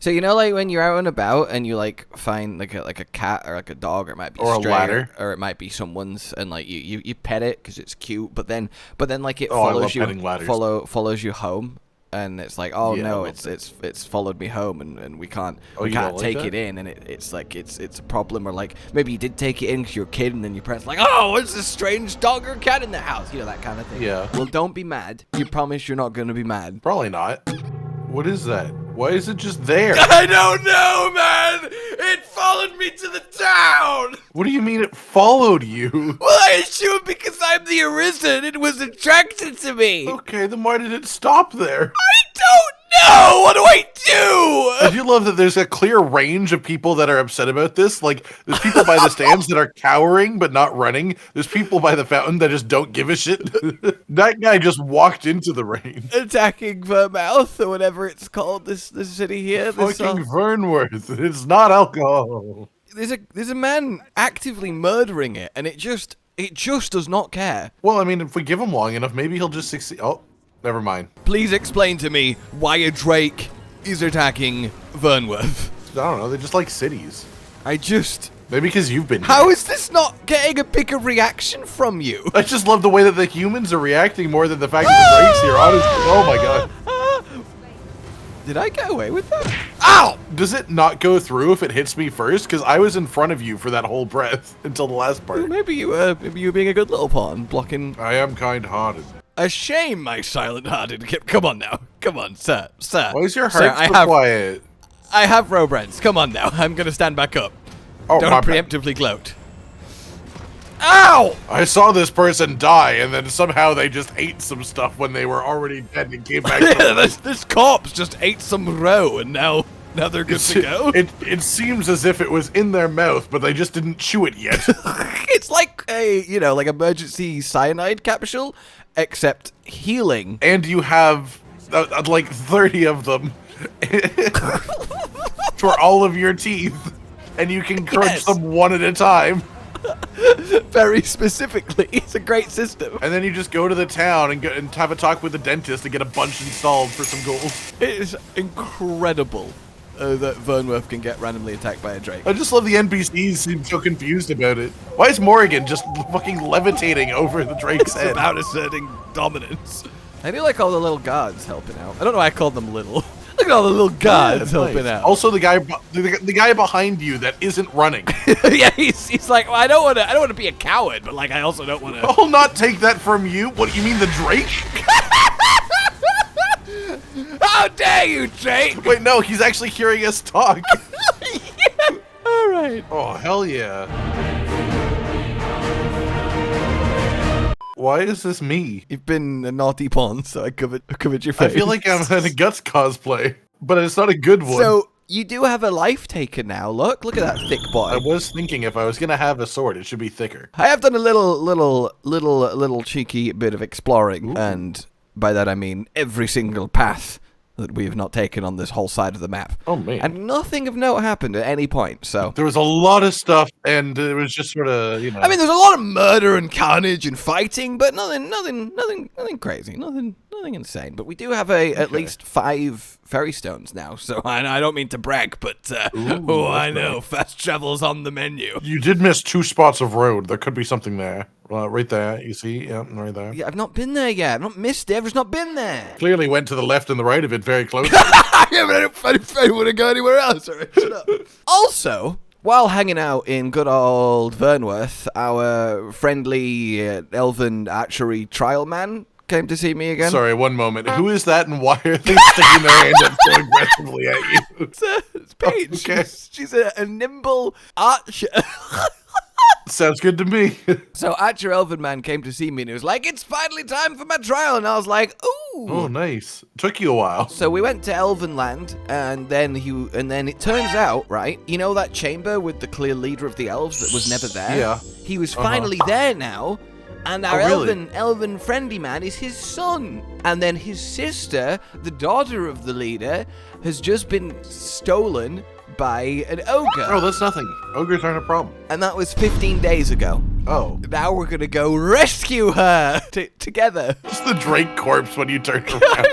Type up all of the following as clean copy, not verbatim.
So you know, like when you're out and about and you like find like a cat or like a dog, or it might be Or a stray, ladder. or it might be someone's, and like you pet it because it's cute, but then like it Oh, I love follows petting ladders. follows you home, and it's like, oh Yeah, I no, love it's followed me home, and we can't Oh, you don't like take that? it in, and it's like it's a problem, or like maybe you did take it in because you're a kid, and then your parents like, oh, what's this strange dog or cat in the house, you know, that kind of thing. Yeah. Well, don't be mad. You promise you're not gonna be mad. Probably not. What is that? Why is it just there? I don't know, man. It followed me to the town. What do you mean it followed you? Well, I assume because I'm the Arisen, it was attracted to me. Okay, then why did it stop there? I don't know. What do I do? I do love that there's a clear range of people that are upset about this. Like, there's people by the stands that are cowering but not running. There's people by the fountain that just don't give a shit. That guy just walked into the rain. Attacking Vermouth or whatever it's called. This city here. This, Fucking Vernworth. It's not alcohol. there's a man actively murdering it, and it just does not care. Well, I mean, if we give him long enough, maybe he'll just succeed. Oh, never mind. Please explain to me why a drake is attacking Vernworth. I don't know. They just like cities. Maybe because you've been. How is this not getting a bigger reaction from you? I just love the way that the humans are reacting more than the fact that the drakes here. Honestly, oh my god. Did I get away with that? Ow! Does it not go through if it hits me first? Because I was in front of you for that whole breath until the last part. Maybe you were being a good little pawn, blocking. I am kind-hearted. A shame, my silent-hearted. Come on now. Come on, sir. Why is your Sir, heart so quiet? I have Robrens. Come on now. I'm gonna stand back up. Oh, Don't my bad. preemptively gloat. Ow! I saw this person die, and then somehow they just ate some stuff when they were already dead and came back to life. this corpse just ate some roe, and now they're good to go. It seems as if it was in their mouth, but they just didn't chew it yet. It's like a, like emergency cyanide capsule, except healing. And you have like 30 of them for all of your teeth, and you can crunch them one at a time. Very specifically. It's a great system. And then you just go to the town and have a talk with the dentist and get a bunch installed for some gold. It is incredible that Vernworth can get randomly attacked by a drake. I just love the NPCs seem so confused about it. Why is Morrigan just fucking levitating over the drake's head? About asserting dominance. I do like all the little guards helping out. I don't know why I called them little. Look at all the little guards helping out. Also, the guy behind you that isn't running. Yeah, he's like, well, I don't want to be a coward, but like I also don't want to. I'll not take that from you. What, you mean the drake? How dare you, Drake? Wait, no, he's actually hearing us talk. Yeah. All right. Oh, hell yeah. Why is this me? You've been a naughty pawn, so I covered your face. I feel like I'm in a Guts cosplay, but it's not a good one. So you do have a life taker now. Look at that thick boy. I was thinking if I was gonna have a sword, it should be thicker. I have done a little cheeky bit of exploring, and by that I mean every single path that we have not taken on this whole side of the map. Oh man. And nothing of note happened at any point, so. There was a lot of stuff, and it was just sort of, you know. I mean, there's a lot of murder and carnage and fighting, but nothing crazy, nothing insane. But we do have at least 5 fairy stones now, so I don't mean to brag, but I know, fast travel's on the menu. You did miss 2 spots of road. There could be something there. Right there, you see? Yeah, right there. Yeah, I've not been there yet. I've not missed it. I've just not been there. Clearly went to the left and the right of it very close. Yeah, but I don't want to go anywhere else. All right, shut up. Also, while hanging out in good old Vernworth, our friendly elven archery trial man came to see me again. Sorry, one moment. Who is that and why are they sticking their hand up so aggressively at you? It's Paige. Okay. She's a nimble archer. Sounds good to me. So Archer Elven man came to see me and he was like, it's finally time for my trial. And I was like, ooh. Oh, nice. Took you a while. So we went to Elven land, and then it turns out, right, you know that chamber with the clear leader of the elves that was never there? Yeah. He was finally there now. And our elven friendly man is his son. And then his sister, the daughter of the leader, has just been stolen by an ogre. Oh, that's nothing. Ogres aren't a problem. And that was 15 days ago. Oh. Now we're gonna go rescue her together. It's the Drake corpse when you turn around.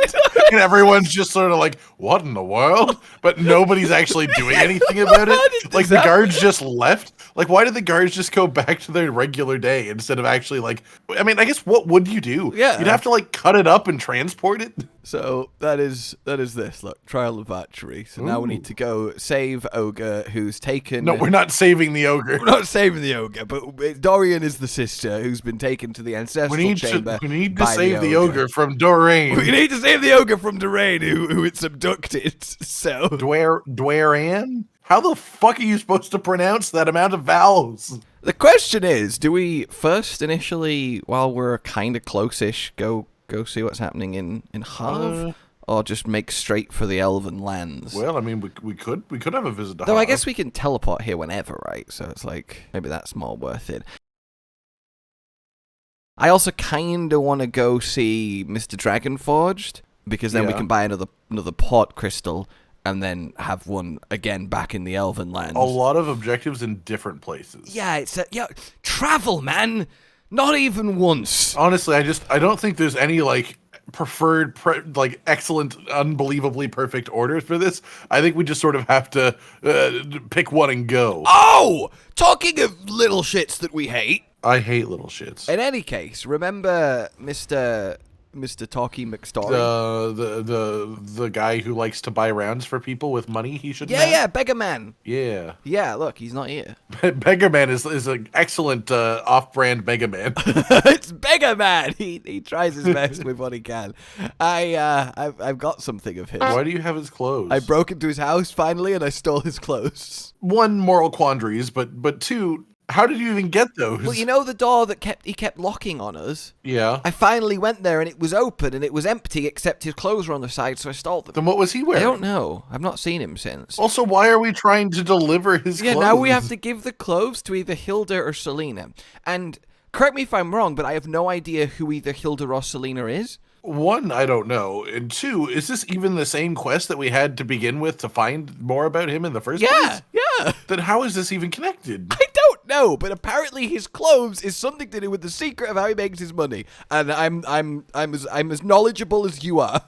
And everyone's just sort of like, what in the world? But nobody's actually doing anything about it. Like, the guards just left. Like, why did the guards just go back to their regular day instead of actually, like, I mean, I guess what would you do? Yeah. You'd have to, like, cut it up and transport it. So that is this. Look, trial of archery. So now we need to go save Ogre, who's taken. No, we're not saving the ogre. We're not saving the Ogre, but Dorian is the sister who's been taken to the ancestral chamber. We need to save the ogre from Doreen. We need to save the Ogre from Doreen, who it's abducted. So Dwayne? How the fuck are you supposed to pronounce that amount of vowels? the question is, do we first initially, while we're kind of close-ish, go see what's happening in Harve, or just make straight for the Elven lands? Well, I mean, we could have a visit to Though Harve. I guess we can teleport here whenever, right? So it's like, maybe that's more worth it. I also kind of want to go see Mr. Dragonforged, because then we can buy another port crystal, and then have one again back in the Elven lands. A lot of objectives in different places. Yeah, travel, man! Not even once. Honestly, I don't think there's any, like, preferred, excellent, unbelievably perfect orders for this. I think we just sort of have to pick one and go. Oh! Talking of little shits that we hate. I hate little shits. In any case, remember Mr. Talkie McStory? The guy who likes to buy rounds for people with money he shouldn't have? Yeah, Beggar Man. Yeah. Yeah, look, he's not here. Beggar Man is an excellent off-brand Beggar Man. It's Beggar Man. He tries his best with what he can. I've got something of his. Why do you have his clothes? I broke into his house finally, and I stole his clothes. One, moral quandaries, but two, how did you even get those? Well, you know the door that he kept locking on us? Yeah. I finally went there, and it was open, and it was empty, except his clothes were on the side, so I stole them. Then what was he wearing? I don't know. I've not seen him since. Also, why are we trying to deliver his clothes? Yeah, now we have to give the clothes to either Hilda or Selena. And correct me if I'm wrong, but I have no idea who either Hilda or Selena is. One, I don't know. And two, is this even the same quest that we had to begin with to find more about him in the first place? Yeah. Then how is this even connected? I don't know, but apparently his clothes is something to do with the secret of how he makes his money. And I'm as knowledgeable as you are.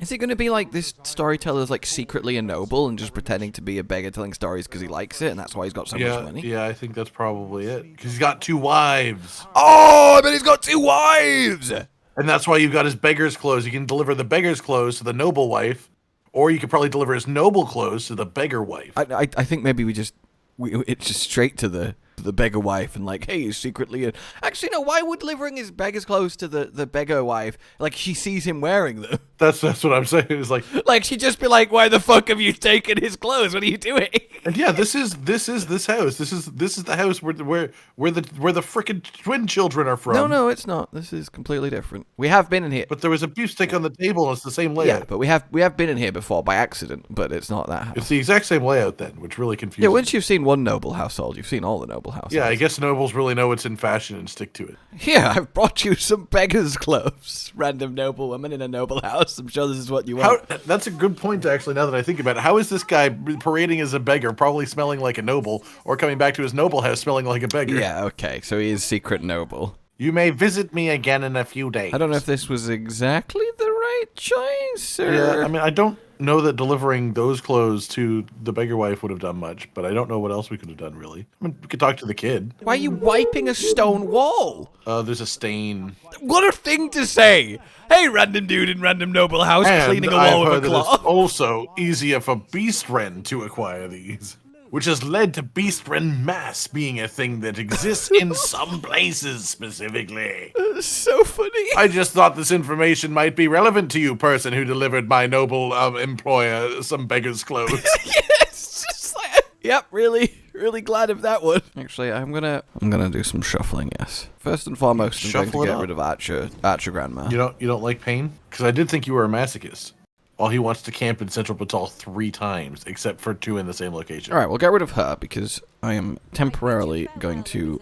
Is it going to be like this storyteller's like secretly a noble and just pretending to be a beggar telling stories because he likes it and that's why he's got so much money? Yeah, I think that's probably it. Because he's got 2 wives. Oh, I bet he's got 2 wives! And that's why you've got his beggar's clothes. You can deliver the beggar's clothes to the noble wife, or you could probably deliver his noble clothes to the beggar wife. I think maybe it's just straight to the beggar wife and like, hey, he's secretly actually no, why would delivering his beggar's clothes to the beggar wife, like she sees him wearing them? That's what I'm saying. It's like she'd just be like, why the fuck have you taken his clothes? What are you doing? And yeah, this is this house. This is the house where the frickin' twin children are from. No, it's not. This is completely different. We have been in here. But there was a beef stick on the table and it's the same layout. Yeah, but we have been in here before by accident, but it's not that house. It's the exact same layout then, which really confuses. Yeah, once you've seen one noble household, you've seen all the noble households. Yeah, I guess nobles really know what's in fashion and stick to it. Here, I've brought you some beggar's clothes. Random noble woman in a noble house. I'm sure this is what you want. That's a good point, actually, now that I think about it. How is this guy parading as a beggar, probably smelling like a noble, or coming back to his noble house smelling like a beggar? Yeah, okay, so he is secret noble. You may visit me again in a few days. I don't know if this was exactly the right choice, or... Yeah, I mean, I don't know that delivering those clothes to the beggar wife would have done much, but I don't know what else we could have done, really. I mean, we could talk to the kid. Why are you wiping a stone wall? There's a stain. What a thing to say! Hey, random dude in random noble house cleaning a wall with a claw. It's also easier for beastren to acquire these, which has led to beastren mass being a thing that exists in some places specifically. So funny. I just thought this information might be relevant to you, person who delivered my noble employer some beggar's clothes. Yes, just like, yep, really glad of that one. Actually, I'm gonna do some shuffling. Yes. First and foremost, I'm going to get rid of Archer Grandma. You don't like pain? Because I did think you were a masochist. While he wants to camp in Central Batal 3 times, except for 2 in the same location. All right, we'll get rid of her because I am temporarily going to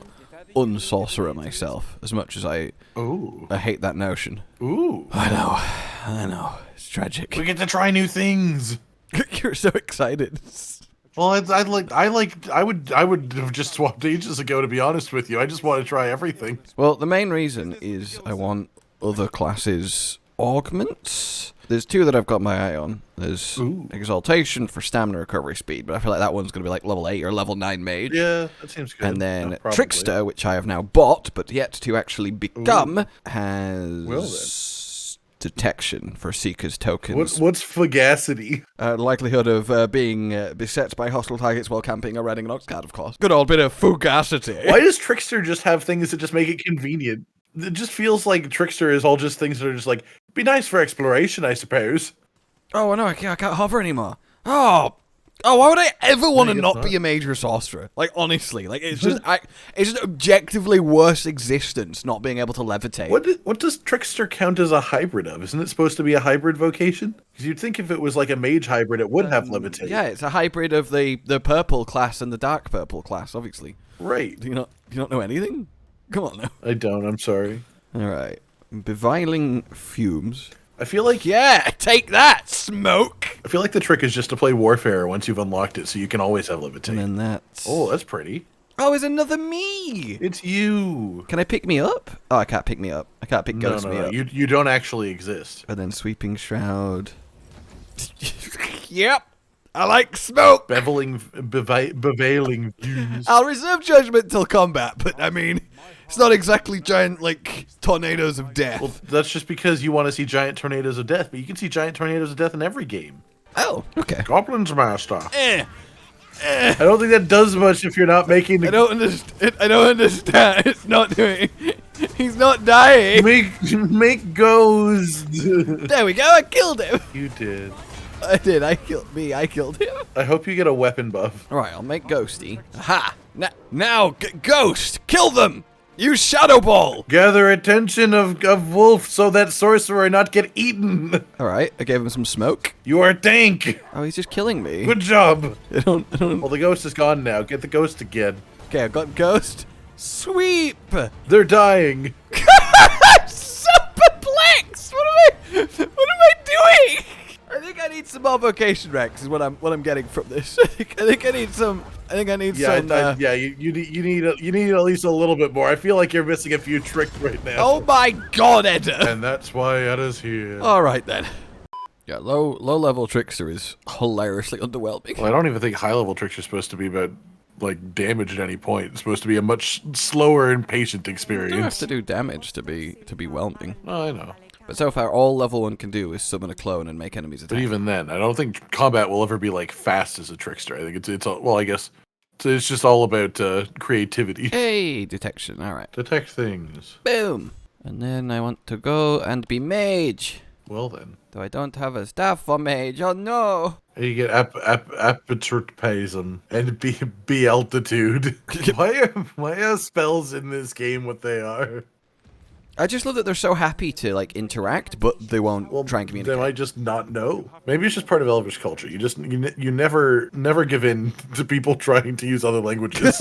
unsorcerer myself. As much as I hate that notion. Ooh. I know. It's tragic. We get to try new things. You're so excited. Well, I would have just swapped ages ago, to be honest with you. I just want to try everything. Well, the main reason is I want other classes augments. There's two that I've got my eye on. There's Exaltation for stamina recovery speed, but I feel like that one's going to be like level 8 or level 9 mage. Yeah, that seems good. And then Trickster, which I have now bought, but yet to actually become, has detection for Seeker's tokens. What's Fugacity? Likelihood of being beset by hostile targets while camping or riding an oxcart, of course. Good old bit of Fugacity. Why does Trickster just have things that just make it convenient? It just feels like Trickster is all just things that are just like, be nice for exploration, I suppose. Oh, no, I can't hover anymore. Oh, why would I ever want to not be a mage or sorcerer? Like, honestly, like, it's just, it's just objectively worse existence not being able to levitate. What does Trickster count as a hybrid of? Isn't it supposed to be a hybrid vocation? Because you'd think if it was like a mage hybrid, it would have levitate. Yeah, it's a hybrid of the purple class and the dark purple class, obviously. Right. Do you not know anything? Come on now. I don't, I'm sorry. Alright. Beviling fumes. I feel like... Yeah, take that, smoke! I feel like the trick is just to play Warfare once you've unlocked it, so you can always have levitate. And then that's... Oh, that's pretty. Oh, it's another me! It's you! Can I pick me up? Oh, I can't pick me up. I can't pick Ghost me up. You don't actually exist. And then Sweeping Shroud. Yep! I like smoke! Bewailing views. I'll reserve judgment till combat, but I mean, it's not exactly giant, like, tornadoes of death. Well, that's just because you want to see giant tornadoes of death, but you can see giant tornadoes of death in every game. Oh, okay. Goblin's Master. I don't think that does much if you're not making the... I don't understand. It's not doing... He's not dying. Make ghost. There we go, I killed him. You did. I did, I killed him. I hope you get a weapon buff. Alright, I'll make Ghosty. Aha! Now, Ghost! Kill them! Use Shadow Ball! Gather attention of Wolf so that sorcerer not get eaten. Alright, I gave him some smoke. You are a tank. Oh, he's just killing me. Good job. I don't... Well, the ghost is gone now. Get the ghost again. Okay, I've got Ghost. Sweep! They're dying. I'm so perplexed! What am I doing? I think I need some more Vocation Rex is what I'm getting from this. I think I need some. Yeah, you need at least a little bit more. I feel like you're missing a few tricks right now. Oh my God, Edda! And that's why Edda's here. All right then. Yeah, low level Trickster is hilariously underwhelming. Well, I don't even think high level Trickster is supposed to be about like damage at any point. It's supposed to be a much slower and patient experience. You don't have to do damage to be whelming. Oh, I know. But so far, all level 1 can do is summon a clone and make enemies attack. But even then, I don't think combat will ever be like fast as a Trickster. I think it's all, well, I guess it's just all about creativity. Hey, detection. All right. Detect things. Boom. And then I want to go and be mage. Well then. Though I don't have a staff for mage. Oh no. And you get aperturism and be altitude. why are spells in this game what they are? I just love that they're so happy to like interact, but they won't try and communicate. They might just not know. Maybe it's just part of Elvish culture. You never give in to people trying to use other languages.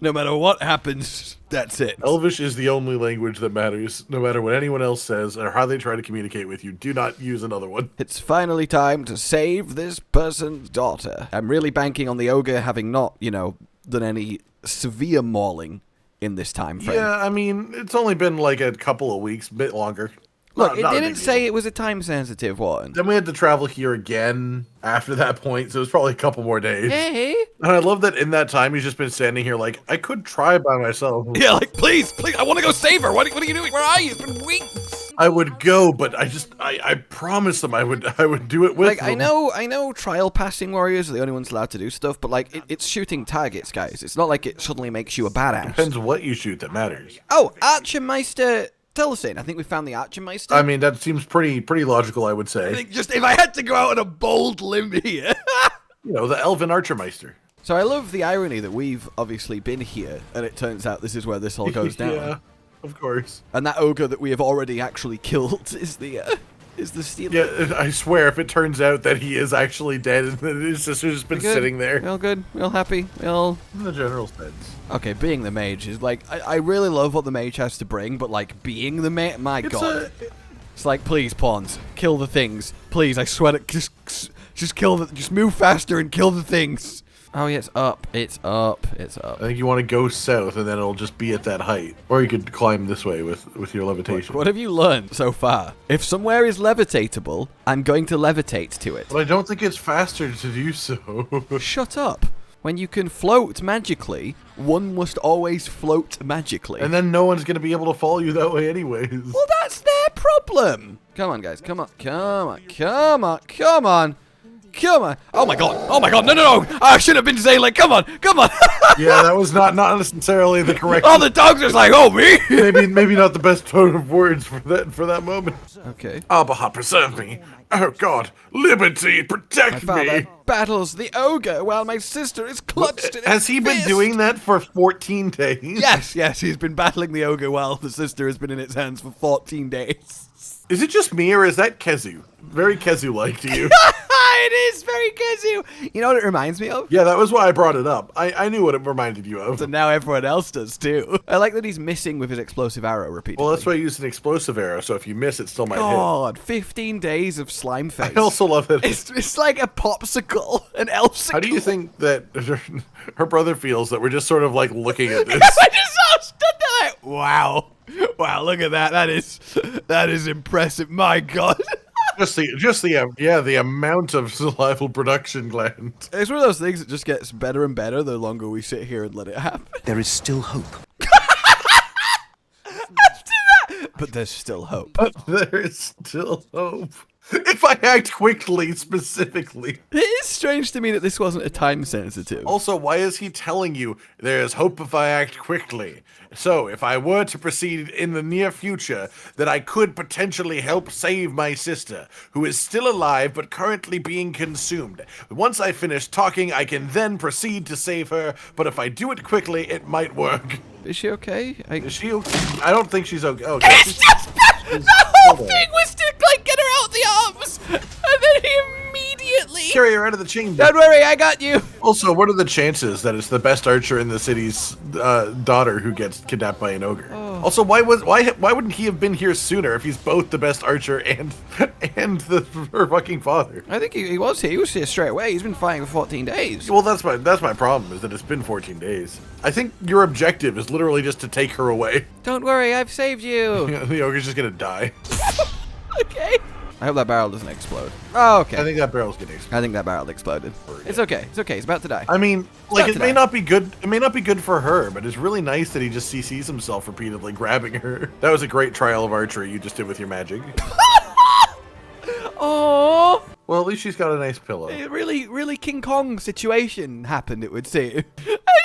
No matter what happens, that's it. Elvish is the only language that matters. No matter what anyone else says or how they try to communicate with you, do not use another one. It's finally time to save this person's daughter. I'm really banking on the ogre having not, done any severe mauling in this time frame. Yeah, I mean, it's only been like a couple of weeks, a bit longer. Look, it didn't say it was a time-sensitive one. Then we had to travel here again after that point, so it was probably a couple more days. Hey! And I love that in that time, he's just been standing here like, I could try by myself. Yeah, like, please, I want to go save her. What are you doing? Where are you? It's been weeks. I would go, but I promised them I would do it with them. I know trial passing warriors are the only ones allowed to do stuff, but like, it's shooting targets, guys. It's not like it suddenly makes you a badass. Depends what you shoot that matters. Oh, Archermeister... Telsin, I think we found the Archermeister. I mean, that seems pretty logical, I would say. I think just if I had to go out on a bold limb here. The Elven Archermeister. So I love the irony that we've obviously been here, and it turns out this is where this all goes down. Yeah, of course. And that ogre that we have already actually killed is the stealer. Yeah, I swear, if it turns out that he is actually dead and his sister's been sitting there. We all good? We all happy? We all... In the general sense. Okay, being the mage is like, I really love what the mage has to bring, but like, being the mage, my god. It's like, please, pawns, kill the things. Please, I swear to... Just move faster and kill the things. Oh, yeah, it's up. It's up. It's up. I think you want to go south, and then it'll just be at that height. Or you could climb this way with your levitation. What have you learned so far? If somewhere is levitatable, I'm going to levitate to it. But I don't think it's faster to do so. Shut up. When you can float magically, one must always float magically. And then no one's going to be able to follow you that way anyways. Well, that's their problem. Come on, guys. Come on. Come on. Come on. Come on. Come on. Oh, my God. Oh, my God. No, no, no. I should have been saying, like, come on. Come on. Yeah, that was not necessarily the correct... All the dogs are like, oh, me. maybe not the best tone of words for that moment. Okay. Ah, Bahat, preserve me. Oh, God. Liberty, protect My father me. battles the ogre while my sister is clutched in his Has he been fist. doing that for 14 days? Yes, he's been battling the ogre while the sister has been in its hands for 14 days. Is it just me, or is that Kezu? Very Kezu-like to you. It is very Kezu. You know what it reminds me of? Yeah, that was why I brought it up. I knew what it reminded you of. So now everyone else does too. I like that he's missing with his explosive arrow repeatedly. Well, that's why I used an explosive arrow, so if you miss, it still might God, 15 days of slime face. hit. I also love it. It's like a popsicle, an elfsicle. How do you think that her brother feels that we're just sort of like looking at this? I just all stood there like, wow. Wow, look at that. That is impressive. My God. just the amount of salival production gland. It's one of those things that just gets better and better the longer we sit here and let it happen. There is still hope. But there's still hope. There is still hope. If I act quickly, specifically. It is strange to me that this wasn't a time sensitive. Also, why is he telling you there's hope if I act quickly? So, if I were to proceed in the near future, that I could potentially help save my sister, who is still alive but currently being consumed. Once I finish talking, I can then proceed to save her, but if I do it quickly, it might work. Is she okay? Is she okay? I don't think she's okay. It's just the whole thing was to like get her out the arms, and then he immediately Carry her out of the chamber. Don't worry, I got you. Also, what are the chances that it's the best archer in the city's daughter who gets kidnapped by an ogre? Oh. Also, why wouldn't he have been here sooner if he's both the best archer and her fucking father? I think he was here. He was here straight away. He's been fighting for 14 days. Well, that's my problem, is that it's been 14 days. I think your objective is literally just to take her away. Don't worry, I've saved you. The ogre's just gonna die. Okay. I hope that barrel doesn't explode. Oh, okay. I think that barrel's gonna explode. I think that barrel exploded. It's okay. It's okay. He's about to die. I mean, like, Not it may today. not be good. It may not be good for her, but it's really nice that he just CCs himself repeatedly, grabbing her. That was a great trial of archery you just did with your magic. Oh, Well, at least she's got a nice pillow. a really King Kong situation happened, it would seem. I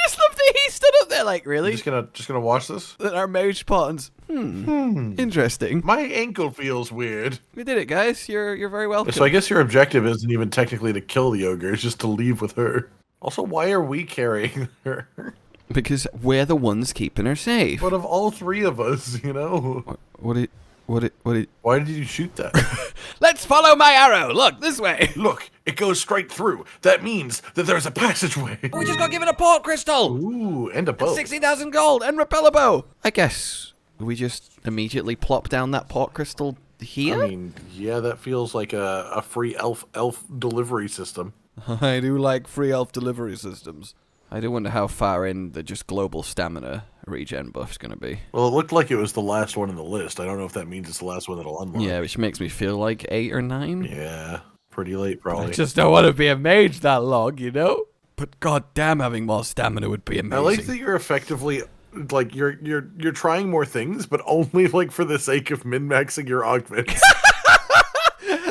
just love that he stood up there like, really? Just gonna watch this. That our mage pawns. Interesting. My ankle feels weird. We did it, guys. You're very welcome. So I guess your objective isn't even technically to kill the ogre; it's just to leave with her. Also, why are we carrying her? Because we're the ones keeping her safe. But of all three of us, you know. What? Why did you shoot that? Let's follow my arrow. Look, this way. Look, it goes straight through. That means that there's a passageway. We just got given a port crystal. Ooh, and a bow. 60,000 gold and repel a bow. I guess we just immediately plop down that port crystal here. I mean, yeah, that feels like a free elf delivery system. I do like free elf delivery systems. I do wonder how far in the just global stamina regen buff's going to be. Well, it looked like it was the last one in the list. I don't know if that means it's the last one that'll unlock. Yeah, which makes me feel like 8 or 9. Yeah, pretty late probably. I just don't want to be a mage that long, you know? But goddamn, having more stamina would be amazing. I like that you're effectively like you're trying more things, but only like for the sake of min-maxing your augments.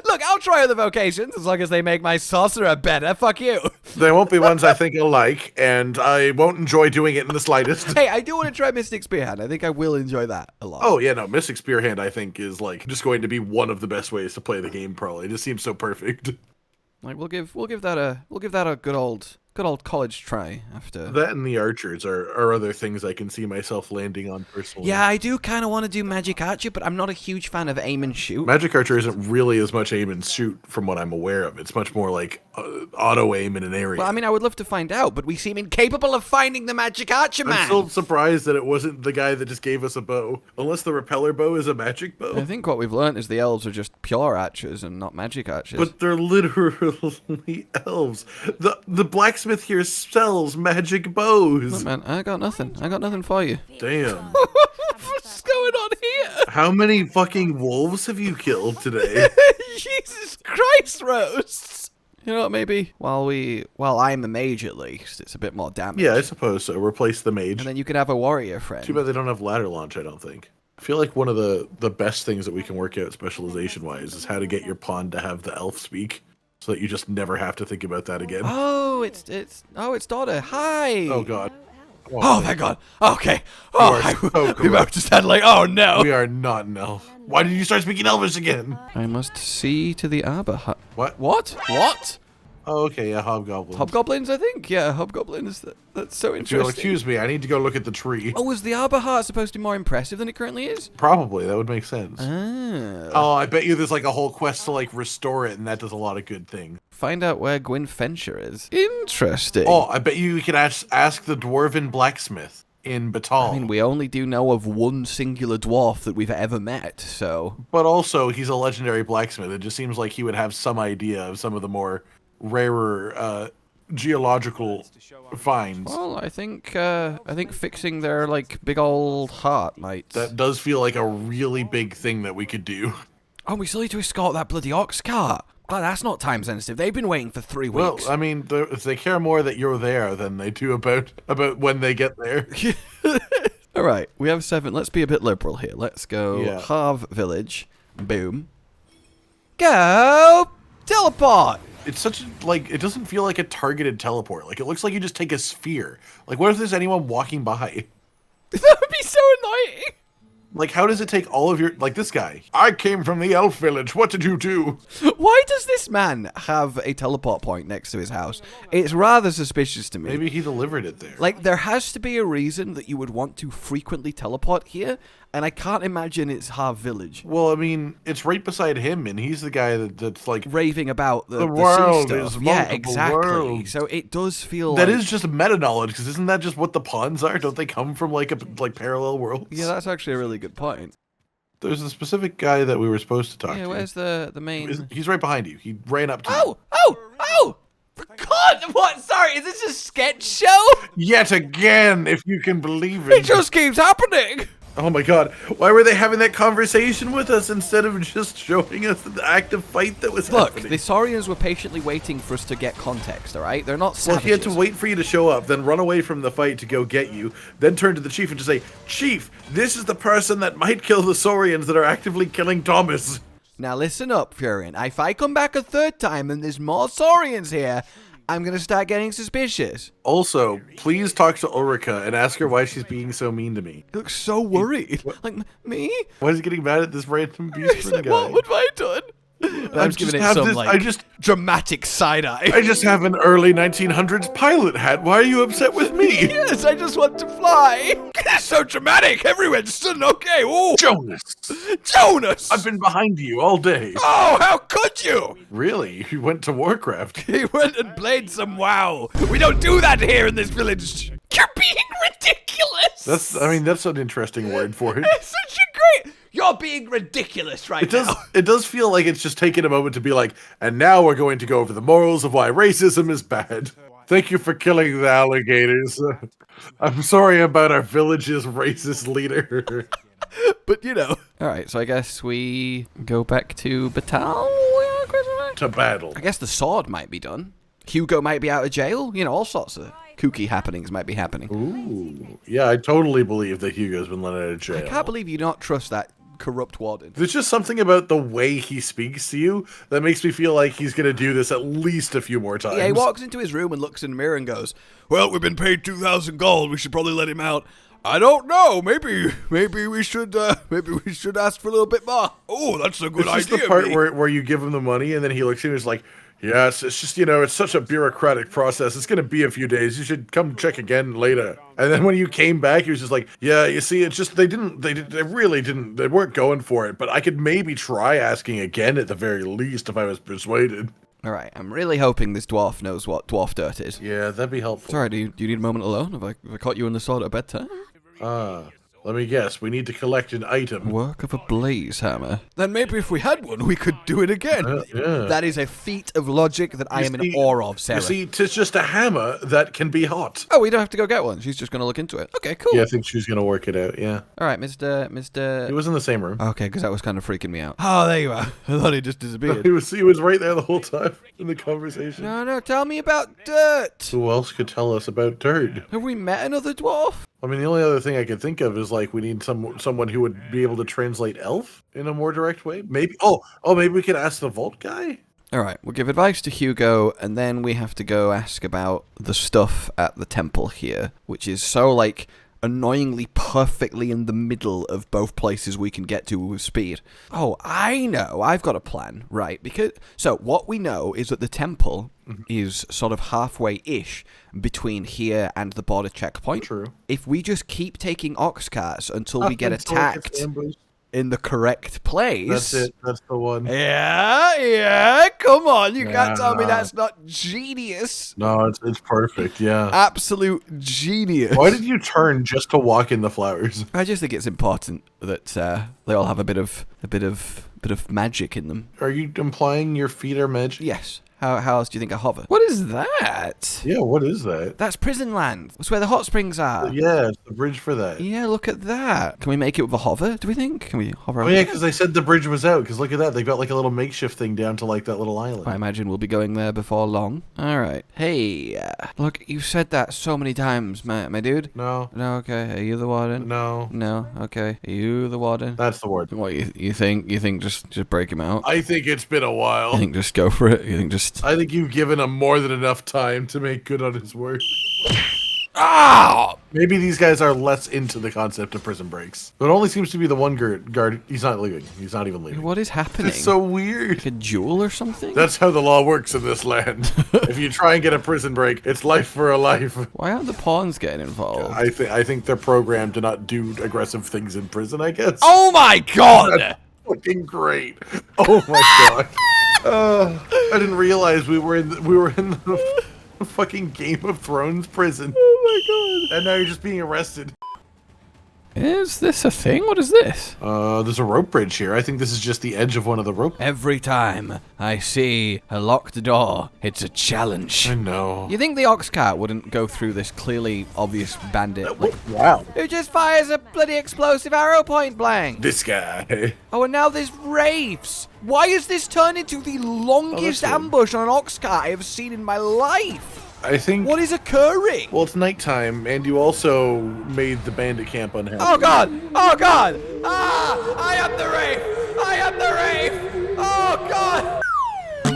Look, I'll try other vocations as long as they make my sorcerer better. Fuck you. There won't be ones I think I'll like, and I won't enjoy doing it in the slightest. Hey, I do want to try Mystic Spearhand. I think I will enjoy that a lot. Oh yeah, no, Mystic Spearhand I think is like just going to be one of the best ways to play the game. Probably, it just seems so perfect. Like we'll give that a good old Good old college try after. That and the archers are other things I can see myself landing on personally. Yeah, I do kind of want to do magic archer, but I'm not a huge fan of aim and shoot. Magic archer isn't really as much aim and shoot from what I'm aware of. It's much more like auto aim in an area. Well, I mean, I would love to find out, but we seem incapable of finding the magic archer, man. I'm still surprised that it wasn't the guy that just gave us a bow. Unless the repeller bow is a magic bow. I think what we've learned is the elves are just pure archers and not magic archers. But they're literally elves. The blacksmith here sells magic bows. Look, man, I got nothing. I got nothing for you. Damn. What's going on here? How many fucking wolves have you killed today? Jesus Christ, Rose. You know what, maybe while I'm a mage at least, it's a bit more damage. Yeah, I suppose so. Replace the mage. And then you can have a warrior friend. Too bad they don't have ladder launch, I don't think. I feel like one of the best things that we can work out specialization-wise is how to get your pawn to have the elf speak, so that you just never have to think about that again. Oh, it's daughter. Hi. Oh, God. Oh, thank God. Okay. Oh, we both just had like, oh, no. We are not an elf. Why did you start speaking Elvish again? I must see to the arbor hut. What? What? What? Oh, okay, yeah, hobgoblins. Hobgoblins, I think? Yeah, hobgoblins. That's so If you'll interesting. excuse me, I need to go look at the tree. Oh, was the arbor hut supposed to be more impressive than it currently is? Probably, that would make sense. Ah. Oh, I bet you there's like a whole quest to like restore it, and that does a lot of good things. Find out where Gwyn Fencher is. Interesting. Oh, I bet you can ask the dwarven blacksmith in Batal. I mean, we only do know of one singular dwarf that we've ever met, so... But also, he's a legendary blacksmith. It just seems like he would have some idea of some of the more rarer geological finds. Well, I think fixing their, like, big old heart might... That does feel like a really big thing that we could do. Oh, we still need to escort that bloody oxcart. Glad that's not time sensitive. They've been waiting for 3 weeks. Well, I mean, if they care more that you're there than they do about when they get there. All right, we have 7. Let's be a bit liberal here. Let's go Harve Village. Boom. Go teleport. It's such like it doesn't feel like a targeted teleport. Like it looks like you just take a sphere. Like what if there's anyone walking by? That would be so annoying. Like, how does it take all of your... Like, this guy. I came from the elf village. What did you do? Why does this man have a teleport point next to his house? It's rather suspicious to me. Maybe he delivered it there. Like, there has to be a reason that you would want to frequently teleport here, and I can't imagine it's Harve Village. Well, I mean, it's right beside him, and he's the guy that's like... raving about the world sea is stuff. multiple Yeah, exactly. worlds. So it does feel That like... is just meta-knowledge, because isn't that just what the pawns are? Don't they come from, like, parallel worlds? Yeah, that's actually a really good point. There's a specific guy that we were supposed to talk to. Yeah, where's the main... He's right behind you. He ran up to you. Oh! God, what? Sorry, is this a sketch show? Yet again, if you can believe It it. just keeps happening. Oh my god, why were they having that conversation with us instead of just showing us the active fight that was Look, happening? the Saurians were patiently waiting for us to get context, alright? They're not savages. Well, he had to wait for you to show up, then run away from the fight to go get you, then turn to the chief and just say, Chief, this is the person that might kill the Saurians that are actively killing Thomas. Now listen up, Furion. If I come back a 3rd time and there's more Saurians here, I'm gonna start getting suspicious. Also, please talk to Ulrika and ask her why she's being so mean to me. He looks so worried. Like, me? Why is he getting mad at this random beast Like, guy? what have I done? I'm giving it some, dramatic side-eye. I just have an early 1900s pilot hat. Why are you upset with me? Yes, I just want to fly. It's so dramatic. Everyone's still okay. Ooh. Jonas! I've been behind you all day. Oh, how could you? Really? You went to Warcraft? He went and played some WoW. We don't do that here in this village. You're being ridiculous. That's an interesting word for it. It's such a great... You're being ridiculous right now. It does feel like it's just taken a moment to be like, and now we're going to go over the morals of why racism is bad. Thank you for killing the alligators. I'm sorry about our village's racist leader. But, you know. All right, so I guess we go back to Batal? To battle. I guess the sword might be done. Hugo might be out of jail. You know, all sorts of kooky happenings might be happening. Ooh. Yeah, I totally believe that Hugo's been let out of jail. I can't believe you don't trust that corrupt warden. There's just something about the way he speaks to you that makes me feel like he's going to do this at least a few more times. Yeah, he walks into his room and looks in the mirror and goes, well, we've been paid 2,000 gold. We should probably let him out. I don't know. Maybe we should ask for a little bit more. Oh, that's a good idea. It's just the part where you give him the money and then he looks at you and is like, Yes, it's just, it's such a bureaucratic process. It's going to be a few days. You should come check again later. And then when you came back, he was just like, yeah, you see, it's just, they weren't going for it. But I could maybe try asking again at the very least if I was persuaded. All right, I'm really hoping this dwarf knows what dwarf dirt is. Yeah, that'd be helpful. Sorry, do you need a moment alone? Have I caught you in the sword at bedtime? Let me guess. We need to collect an item. Work of a blaze hammer. Then maybe if we had one, we could do it again. Yeah. That is a feat of logic that I am in awe of, Sarah. You see, it's just a hammer that can be hot. Oh, we don't have to go get one. She's just going to look into it. Okay, cool. Yeah, I think she's going to work it out, yeah. All right, Mr. He was in the same room. Okay, because that was kind of freaking me out. Oh, there you are. I thought he just disappeared. He was right there the whole time in the conversation. No, tell me about dirt. Who else could tell us about dirt? Have we met another dwarf? I mean, the only other thing I could think of is like we need someone who would be able to translate elf in a more direct way. Maybe. Oh, maybe we could ask the vault guy. All right, we'll give advice to Hugo, and then we have to go ask about the stuff at the temple here, which is so like annoyingly perfectly in the middle of both places we can get to with speed. Oh, I know. I've got a plan, right? So what we know is that the temple is sort of halfway-ish between here and the border checkpoint. True. If we just keep taking oxcarts until we get attacked in the correct place. That's it. That's the one. Yeah. Come on. You can't tell me that's not genius. No, it's perfect. Yeah. Absolute genius. Why did you turn just to walk in the flowers? I just think it's important that they all have a bit of magic in them. Are you implying your feet are magic? Yes. How else do you think I hover? What is that? Yeah, what is that? That's prison land. That's where the hot springs are. Yeah, it's the bridge for that. Yeah, look at that. Can we make it with a hover, do we think? Can we hover over yeah, because they said the bridge was out. Because look at that. They've got like a little makeshift thing down to like that little island. I imagine we'll be going there before long. All right. Hey, look, you've said that so many times, my dude. No. No, okay. Are you the warden? No. No, okay. Are you the warden? That's the warden. What, you think just break him out? I think it's been a while. You think just go for it? You think just... I think you've given him more than enough time to make good on his word. Ah! Maybe these guys are less into the concept of prison breaks. But it only seems to be the one guard. He's not leaving. He's not even leaving. What is happening? It's so weird. Like a duel or something? That's how the law works in this land. If you try and get a prison break, it's life for a life. Why aren't the pawns getting involved? I think they're programmed to not do aggressive things in prison, I guess. Oh my god! That's fucking great. Oh my god. I didn't realize we were in the fucking Game of Thrones prison. Oh my god. And now you're just being arrested. Is this a thing? What is this? There's a rope bridge here. I think this is just the edge of one of the rope. Every time I see a locked door, it's a challenge. I know. You think the oxcart wouldn't go through this clearly obvious bandit? Wow. Who just fires a bloody explosive arrow point blank? This guy. Oh, and now there's wraiths. Why has this turned into the longest ambush on an oxcart I have seen in my life? I think... What is occurring? Well, it's nighttime, and you also made the bandit camp unhappy. Oh god! Oh god! Ah! I am the wraith! I am the wraith! Oh god!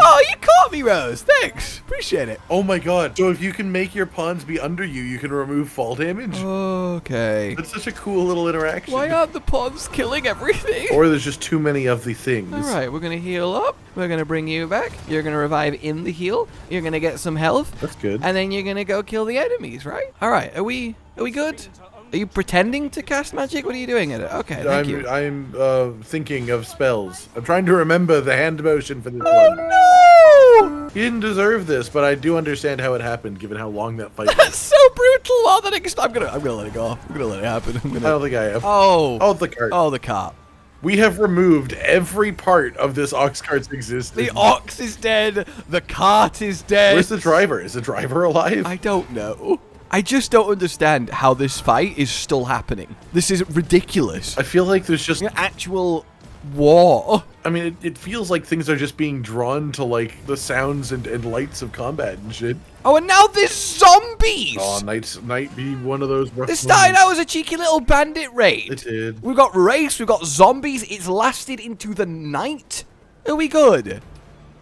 Oh, you caught me, Rose. Thanks. Appreciate it. Oh my god. So if you can make your pawns be under you, you can remove fall damage? Okay. That's such a cool little interaction. Why aren't the pawns killing everything? Or there's just too many of the things. Alright, we're going to heal up. We're going to bring you back. You're going to revive in the heal. You're going to get some health. That's good. And then you're going to go kill the enemies, right? Alright, are we good? Are you pretending to cast magic? What are you doing at it? Okay, thank you. I'm thinking of spells. I'm trying to remember the hand motion for this one. Oh no! You didn't deserve this, but I do understand how it happened, given how long that fight was. That's so brutal. Oh, I'm gonna let it go. I'm gonna let it happen. I don't think I have. Oh, the cart. Oh, the cart. We have removed every part of this ox cart's existence. The ox is dead. The cart is dead. Where's the driver? Is the driver alive? I don't know. I just don't understand how this fight is still happening. This is ridiculous. I feel like there's just... An actual war. I mean, it feels like things are just being drawn to, like, the sounds and lights of combat and shit. Oh, and now there's zombies! Oh, might be one of those rough This started out as a cheeky little bandit raid. It did. We've got wraiths, we've got zombies. It's lasted into the night. Are we good?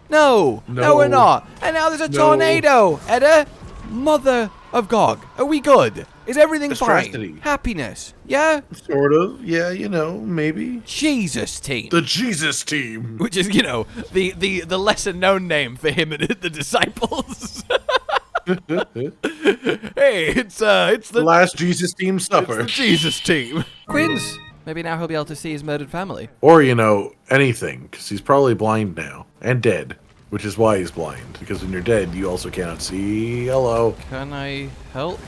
No, we're not. And now there's a tornado. Edda, mother of Gog. Are we good? Is everything Astracity. fine? Happiness? Yeah? Sort of. Yeah, you know, maybe. Jesus team. The Jesus team. Which is, you know, the lesser known name for him and the disciples. Hey, it's the last Jesus team supper. It's the Jesus team. Quinns. Maybe now he'll be able to see his murdered family. Or, you know, anything, because he's probably blind now. And dead. Which is why he's blind. Because when you're dead, you also cannot see. Hello. Can I help?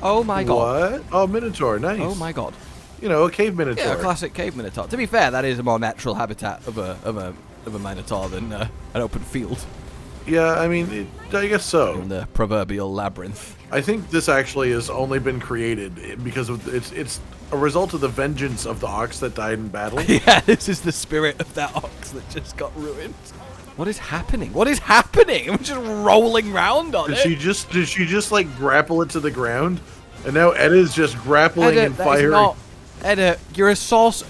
Oh my god. What? Oh, Minotaur. Nice. Oh my god. You know, a cave Minotaur. Yeah, a classic cave Minotaur. To be fair, that is a more natural habitat of a Minotaur than an open field. Yeah, I mean, I guess so. In the proverbial labyrinth. I think this actually has only been created because of it's a result of the vengeance of the ox that died in battle. Yeah, this is the spirit of that ox that just got ruined. What is happening? What is happening? I'm just rolling around on it. Did she just like grapple it to the ground? And now Edda's just grappling and firing. Edda, you're a sorcerer.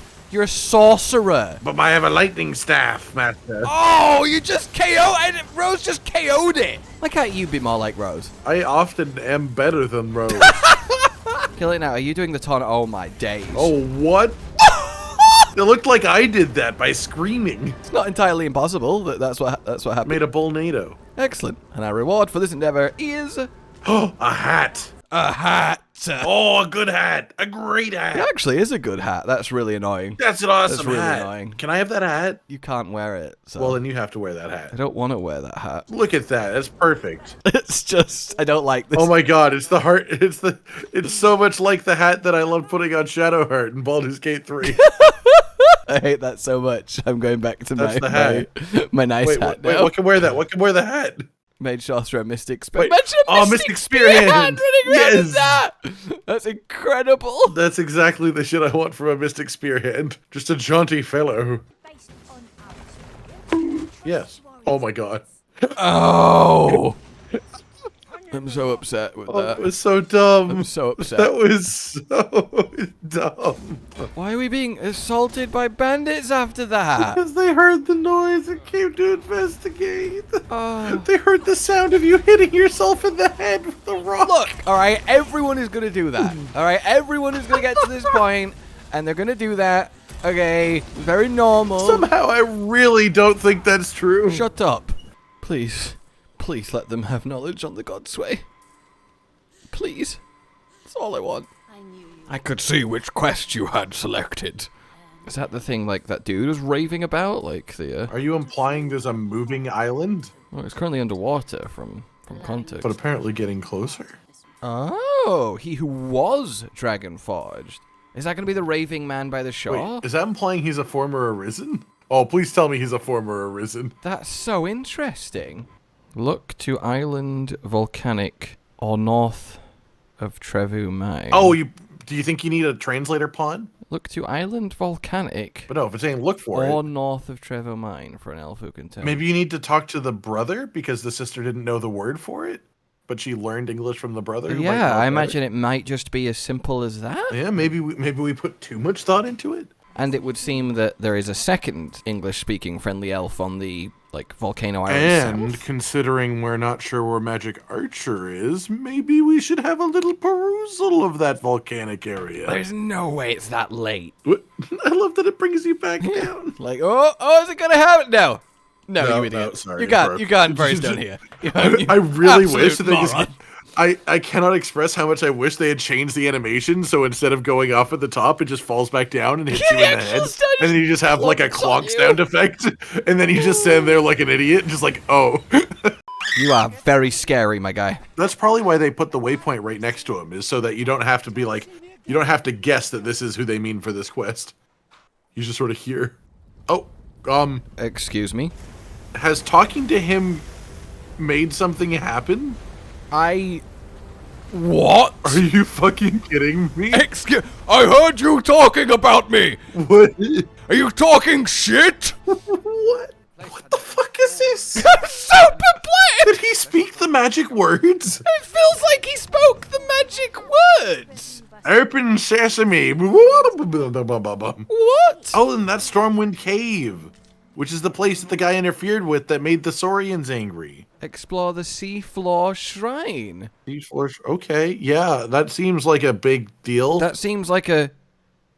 But I have a lightning staff, master. Oh, you just KO'd it. Rose just KO'd it. Why can't you be more like Rose? I often am better than Rose. Kill it now. Are you doing the taunt? Oh my days. Oh, what? It looked like I did that by screaming. It's not entirely impossible. That's what happened. Made a bullnado. Excellent. And our reward for this endeavor is a hat. A hat. Oh, a good hat. A great hat. It actually is a good hat. That's really annoying. That's an awesome That's really hat. Annoying. Can I have that hat? You can't wear it. So. Well, then you have to wear that hat. I don't want to wear that hat. Look at that. That's perfect. It's just I don't like this. Oh my god, it's the heart. It's so much like the hat that I love putting on Shadowheart in Baldur's Gate 3. I hate that so much. I'm going back to my nice hat now. Wait, what can wear that? What can wear the hat? Mage Sorcerer, Mystic Spear. Mystic Spear hand. Yes. That's incredible. That's exactly the shit I want from a Mystic Spear hand. Just a jaunty fellow. Yes. Oh my god. Oh. I'm so upset with that. It was so dumb. I'm so upset. That was so dumb. Why are we being assaulted by bandits after that? Because they heard the noise and came to investigate. Oh. They heard the sound of you hitting yourself in the head with the rock. Look, alright, everyone is going to do that. Alright, everyone is going to get to this point, and they're going to do that. Okay, very normal. Somehow I really don't think that's true. Shut up. Please. Please let them have knowledge on the God's way. Please. That's all I want. I could see which quest you had selected. Is that the thing like that dude was raving about? Like the Are you implying there's a moving island? Well, it's currently underwater from context. But apparently getting closer. Oh, he who was Dragon Forged. Is that going to be the raving man by the shore? Wait, is that implying he's a former Arisen? Oh, please tell me he's a former Arisen. That's so interesting. Look to island volcanic or north of Trevu Mine. Oh, do you think you need a translator pawn? Look to island volcanic. But no, if it's saying look for or north of Trevu Mine for an elf who can tell. Maybe you need to talk to the brother because the sister didn't know the word for it, but she learned English from the brother. Yeah, I imagine it might just be as simple as that. Yeah, maybe we put too much thought into it. And it would seem that there is a second English-speaking friendly elf on the volcano island. And considering we're not sure where Magic Archer is, maybe we should have a little perusal of that volcanic area. There's no way it's that late. What? I love that it brings you back down. Like, oh, is it gonna happen? No, you idiot. No, sorry, you can't burst down here. I really wish that they just. I cannot express how much I wish they had changed the animation, so instead of going off at the top, it just falls back down and hits you in the head. And then you just have like a clonk sound effect, and then you just stand there like an idiot, just like, oh. You are very scary, my guy. That's probably why they put the waypoint right next to him, is so that you don't have to be like, you don't have to guess that this is who they mean for this quest. You just sort of hear. Oh, Excuse me? Has talking to him made something happen? What? Are you fucking kidding me? I heard you talking about me! What? Are you talking shit? What? What the fuck is this? I'm so perplexed! Did he speak the magic words? It feels like he spoke the magic words! Open sesame. What? Oh, and that's Stormwind Cave, which is the place that the guy interfered with that made the Saurians angry. Explore the seafloor shrine. Okay, yeah, that seems like a big deal. That seems like a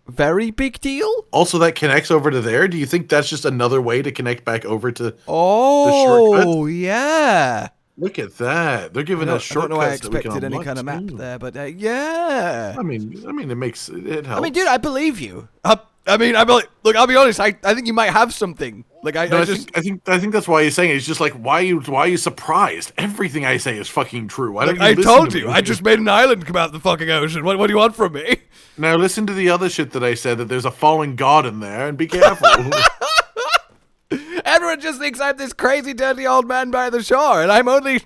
very big deal. Also, that connects over to there. Do you think that's just another way to connect back over to the Oh, shortcut? yeah. Look at that. They're giving us I don't know why I shortcuts that we can expected any unlock, kind of map too. there, but yeah. I mean, it helps. I mean, dude, I believe you. Look, I'll be honest. I think you might have something. Like, I think that's why he's saying it. It's just like, why are you surprised? Everything I say is fucking true. Why don't you I listen told to you. me? I just made an island come out of the fucking ocean. What do you want from me? Now listen to the other shit that I said, that there's a fallen god in there, and be careful. Everyone just thinks I'm this crazy, dirty old man by the shore, and I'm only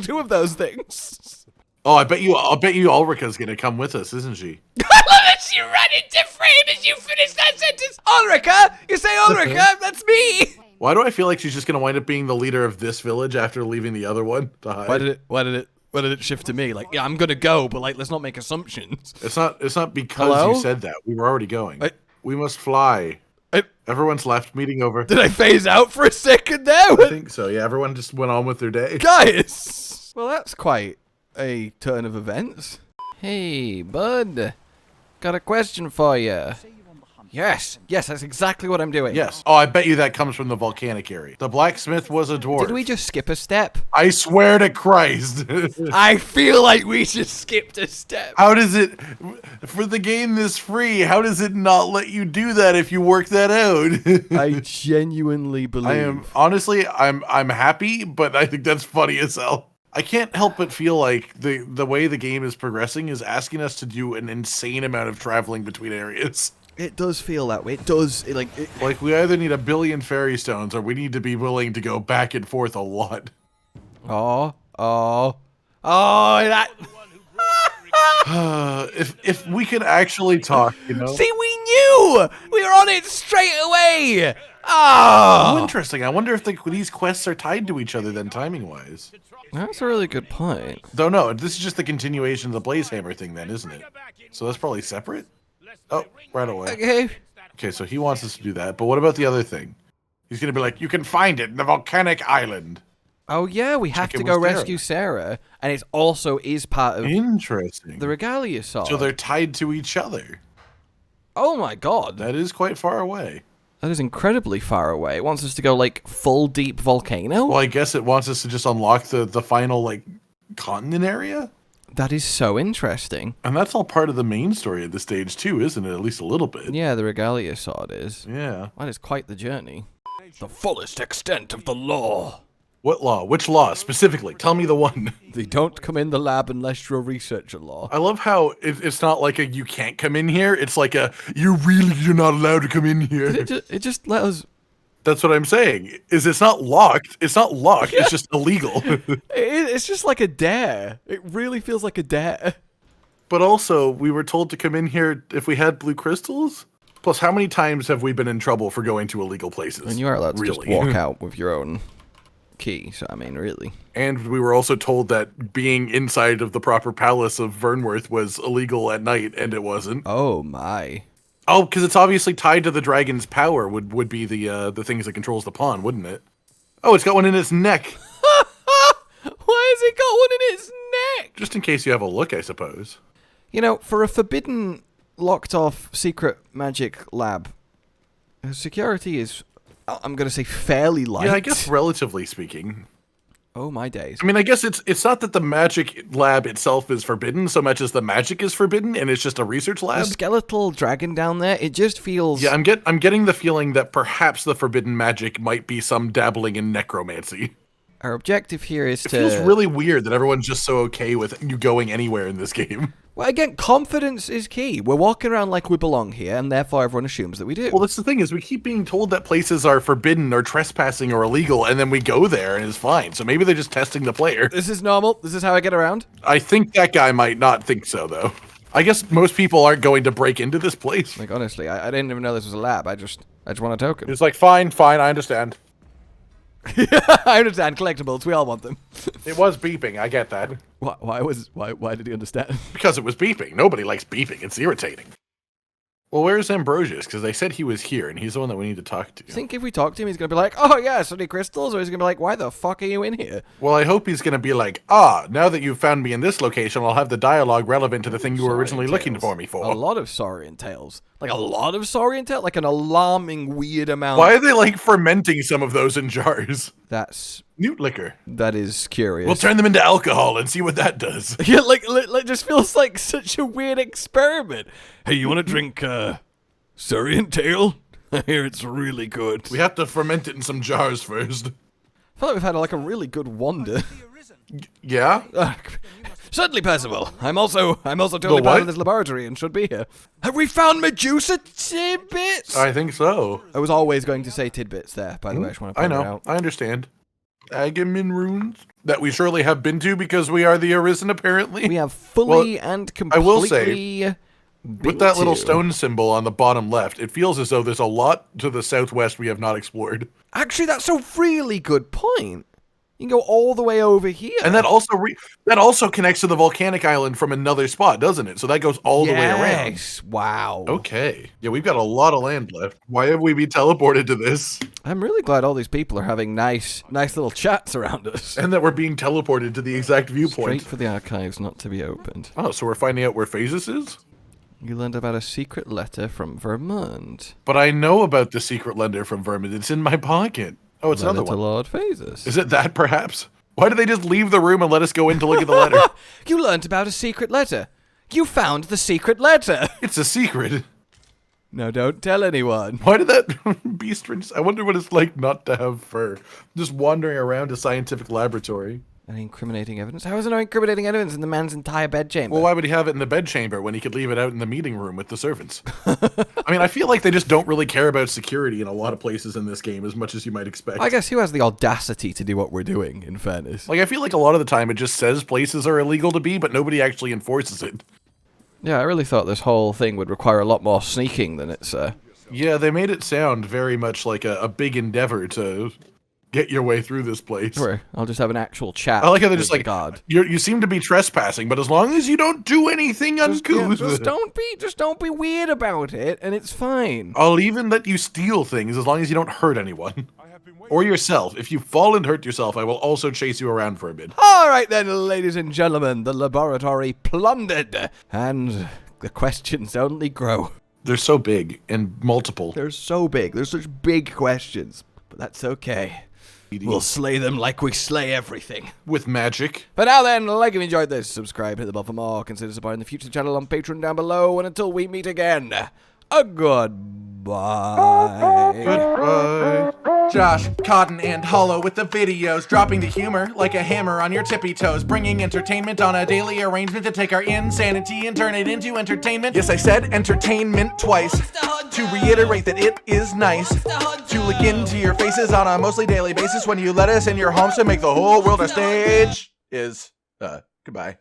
two of those things. Oh, I bet you Ulrika's gonna come with us, isn't she? I love that she ran into frame as you finished that sentence. Ulrika, you say Ulrika? That's me. Why do I feel like she's just gonna wind up being the leader of this village after leaving the other one to hide? Why did it shift to me? Like, yeah, I'm gonna go, but like, let's not make assumptions. It's not because Hello? you said that. We were already going. We must fly. Everyone's left. Meeting over. Did I phase out for a second there? I think so. Yeah, everyone just went on with their day. Guys! Well, that's quite a turn of events. Hey, bud. Got a question for you. Yes, that's exactly what I'm doing. Yes. Oh, I bet you that comes from the volcanic area. The blacksmith was a dwarf. Did we just skip a step? I swear to Christ. I feel like we just skipped a step. How does it, for the game this free, how does it not let you do that if you work that out? I genuinely believe. I'm happy, but I think that's funny as hell. I can't help but feel like the way the game is progressing is asking us to do an insane amount of traveling between areas. It does feel that way. It does. Like, we either need 1 billion fairy stones, or we need to be willing to go back and forth a lot. That. If we could actually talk, you know. See, we knew! We were on it straight away! Oh! Interesting. I wonder if these quests are tied to each other then, timing-wise. That's a really good point. Don't know. This is just the continuation of the Blaze Hammer thing then, isn't it? So that's probably separate? Oh, right away. Okay, so he wants us to do that, but what about the other thing? He's gonna be like, you can find it in the volcanic island. Oh yeah, we have to go rescue Sarah, and it also is part of the Regalia sword. So they're tied to each other. Oh my god. That is quite far away. That is incredibly far away. It wants us to go, like, full deep volcano? Well, I guess it wants us to just unlock the final, like, continent area? That is so interesting. And that's all part of the main story at this stage, too, isn't it? At least a little bit. Yeah, the Regalia sword is. Yeah. That is quite the journey. The fullest extent of the law. What law? Which law, specifically? Tell me the one. They don't come in the lab unless you're a researcher law. I love how it's not like a you can't come in here. It's like a you're not allowed to come in here. It just let us... That's what I'm saying. It's not locked. It's not locked. Yeah. It's just illegal. It's just like a dare. It really feels like a dare. But also, we were told to come in here if we had blue crystals. Plus, how many times have we been in trouble for going to illegal places? And you are allowed to just walk out with your own key, so I mean, really. And we were also told that being inside of the proper palace of Vernworth was illegal at night, and it wasn't. Oh my. Oh, because it's obviously tied to the dragon's power would be the things that controls the pawn, wouldn't it? Oh, it's got one in its neck. Why has it got one in its neck? Just in case you have a look, I suppose. You know, for a forbidden, locked-off, secret magic lab, security is, I'm going to say, fairly light. Yeah, I guess relatively speaking. Oh, my days. I mean, I guess it's not that the magic lab itself is forbidden so much as the magic is forbidden, and it's just a research lab. The skeletal dragon down there, it just feels... Yeah, I'm getting the feeling that perhaps the forbidden magic might be some dabbling in necromancy. Our objective here is to... It feels really weird that everyone's just so okay with you going anywhere in this game. Well, again, confidence is key. We're walking around like we belong here, and therefore everyone assumes that we do. Well, that's the thing, is we keep being told that places are forbidden or trespassing or illegal, and then we go there and it's fine. So maybe they're just testing the player. This is normal. This is how I get around. I think that guy might not think so, though. I guess most people aren't going to break into this place. Like, honestly, I didn't even know this was a lab. I just want a token. It's like, fine, I understand. I understand collectibles. We all want them. It was beeping. I get that. Why did he understand? Because it was beeping. Nobody likes beeping. It's irritating. Well, where's Ambrosius? Because they said he was here, and he's the one that we need to talk to. You think if we talk to him, he's going to be like, oh yeah, study crystals? Or he's going to be like, why the fuck are you in here? Well, I hope he's going to be like, now that you've found me in this location, I'll have the dialogue relevant to the thing you were originally looking for me for. A lot of saurian tales. Like a lot of saurian tales? Like an alarming, weird amount. Why are they, like, fermenting some of those in jars? That's... Newt liquor. That is curious. We'll turn them into alcohol and see what that does. Yeah, like just feels like such a weird experiment. Hey, you want to drink, saurian tail? I hear it's really good. We have to ferment it in some jars first. I feel like we've had, like, a really good wander. Yeah? Certainly, Percival. I'm also totally part of this laboratory and should be here. Have we found Medusa tidbits? I think so. I was always going to say tidbits there, by the way. I just want to point it out. I understand. Agamin runes that we surely have been to because we are the Arisen, apparently. We have fully and completely. I will say, with that little stone symbol on the bottom left, it feels as though there's a lot to the southwest we have not explored. Actually, that's a really good point. You can go all the way over here. And that also connects to the volcanic island from another spot, doesn't it? So that goes all the way around. Yes, wow. Okay. Yeah, we've got a lot of land left. Why have we been teleported to this? I'm really glad all these people are having nice little chats around us. And that we're being teleported to the exact viewpoint. Straight for the archives not to be opened. Oh, so we're finding out where Phasis is? You learned about a secret letter from Vermont. But I know about the secret letter from Vermont. It's in my pocket. Oh, it's another one. Lord Phasis. Is it that, perhaps? Why did they just leave the room and let us go in to look at the letter? You learned about a secret letter. You found the secret letter. It's a secret. No, don't tell anyone. Why did that be strange? I wonder what it's like not to have fur. Just wandering around a scientific laboratory. Any incriminating evidence? How is there no incriminating evidence in the man's entire bedchamber? Well, why would he have it in the bedchamber when he could leave it out in the meeting room with the servants? I mean, I feel like they just don't really care about security in a lot of places in this game as much as you might expect. I guess who has the audacity to do what we're doing, in fairness? Like, I feel like a lot of the time it just says places are illegal to be, but nobody actually enforces it. Yeah, I really thought this whole thing would require a lot more sneaking than it's... Yeah, they made it sound very much like a big endeavor to get your way through this place. Sure, I'll just have an actual chat. I like how they're just like, God. You seem to be trespassing, but as long as you don't do anything uncouth, just don't be weird about it, and it's fine. I'll even let you steal things as long as you don't hurt anyone. Or yourself. If you fall and hurt yourself, I will also chase you around for a bit. All right then, ladies and gentlemen, the laboratory plundered, and the questions only grow. They're so big and multiple. They're so big. They're such big questions, but that's okay. We'll slay them like we slay everything. With magic. But now then, like if you enjoyed this, subscribe, hit the bell for more, consider supporting the future channel on Patreon down below, and until we meet again, a goodbye. Goodbye. Josh, Cotton, and Hollow with the videos, dropping the humor like a hammer on your tippy toes, bringing entertainment on a daily arrangement to take our insanity and turn it into entertainment. Yes, I said entertainment twice, to reiterate that it is nice to look into your faces on a mostly daily basis when you let us in your homes to make the whole world a stage. Goodbye.